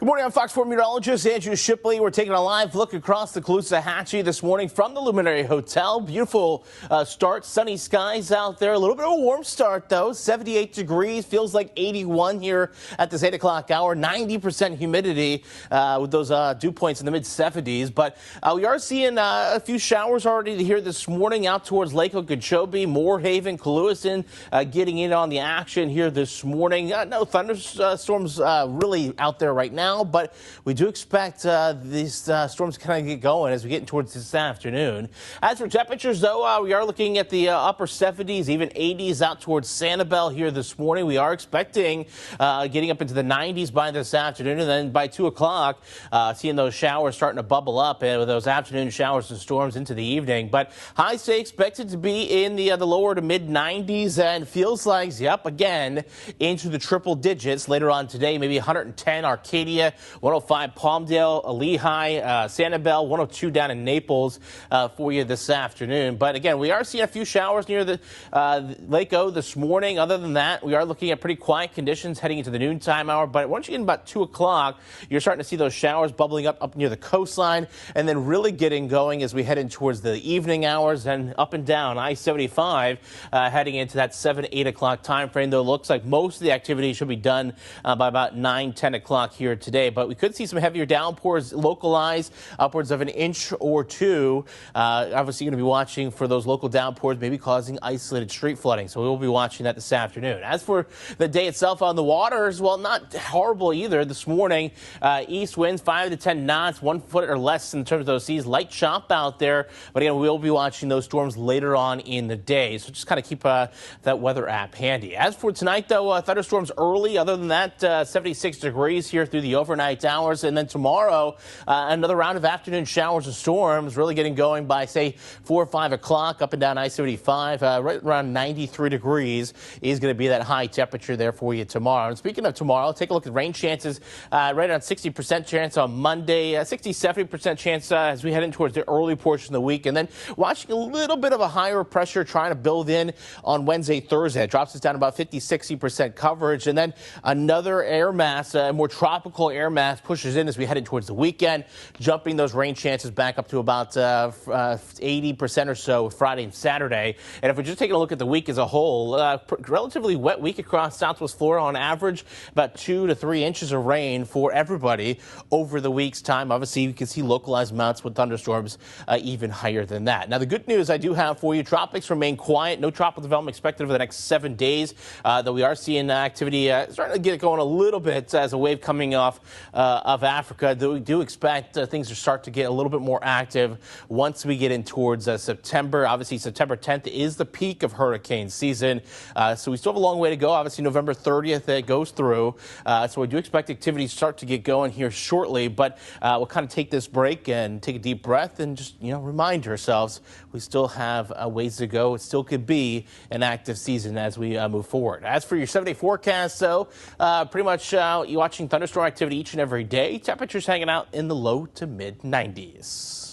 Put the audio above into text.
Good morning, I'm Fox 4 meteorologist Andrew Shipley. We're taking a live look across the Caloosahatchee this morning from the Luminary Hotel. Beautiful start, sunny skies out there. A little bit of a warm start, though. 78 degrees, feels like 81 here at this 8 o'clock hour. 90% humidity with those dew points in the mid-70s. But we are seeing a few showers already here this morning out towards Lake Okeechobee, Moorhaven, Coluison getting in on the action here this morning. No thunderstorms really out there right now. But we do expect these storms to kind of get going as we get towards this afternoon. As for temperatures, though, we are looking at the upper 70s, even 80s out towards Sanibel here this morning. We are expecting getting up into the 90s by this afternoon, and then by 2 o'clock, seeing those showers starting to bubble up and with those afternoon showers and storms into the evening. But highs stay expected to be in the lower to mid 90s, and feels like, yep, again into the triple digits later on today. Maybe 110 Arcadia, 105 Palmdale, Lehigh, Sanibel, 102 down in Naples for you this afternoon. But again, we are seeing a few showers near the Lake O this morning. Other than that, we are looking at pretty quiet conditions heading into the noontime hour. But once you get in about 2 o'clock, you're starting to see those showers bubbling up near the coastline, and then really getting going as we head in towards the evening hours and up and down I-75 heading into that 7, 8 o'clock time frame. Though it looks like most of the activity should be done by about 9, 10 o'clock here today. But we could see some heavier downpours localized, upwards of an inch or two. Obviously, going to be watching for those local downpours, maybe causing isolated street flooding. So we will be watching that this afternoon. As for the day itself on the waters, well, not horrible either. This morning, east winds 5 to 10 knots, 1 foot or less in terms of those seas. Light chop out there. But again, we will be watching those storms later on in the day. So just kind of keep that weather app handy. As for tonight, though, thunderstorms early. Other than that, 76 degrees here through the overnight hours. And then tomorrow, another round of afternoon showers and storms really getting going by, say, 4 or 5 o'clock up and down I-75. Right around 93 degrees is going to be that high temperature there for you tomorrow. And speaking of tomorrow, take a look at rain chances. Right around 60% chance on Monday, 60-70% chance as we head in towards the early portion of the week. And then watching a little bit of a higher pressure trying to build in on Wednesday, Thursday. It drops us down about 50-60% coverage. And then another air mass, a more tropical air mass pushes in as we head in towards the weekend, jumping those rain chances back up to about 80% or so Friday and Saturday. And if we're just taking a look at the week as a whole, relatively wet week across Southwest Florida on average, about 2 to 3 inches of rain for everybody over the week's time. Obviously, you can see localized amounts with thunderstorms even higher than that. Now, the good news I do have for you, tropics remain quiet. No tropical development expected over the next 7 days, though we are seeing activity starting to get going a little bit as a wave coming off of Africa. We do expect things to start to get a little bit more active once we get in towards September. Obviously, September 10th is the peak of hurricane season, so we still have a long way to go. Obviously, November 30th it goes through, so we do expect activity to start to get going here shortly. But we'll kind of take this break and take a deep breath and just remind ourselves we still have a ways to go. It still could be an active season as we move forward. As for your 7-day forecast, though, pretty much you're watching thunderstorm activity each and every day. Temperatures hanging out in the low to mid 90s.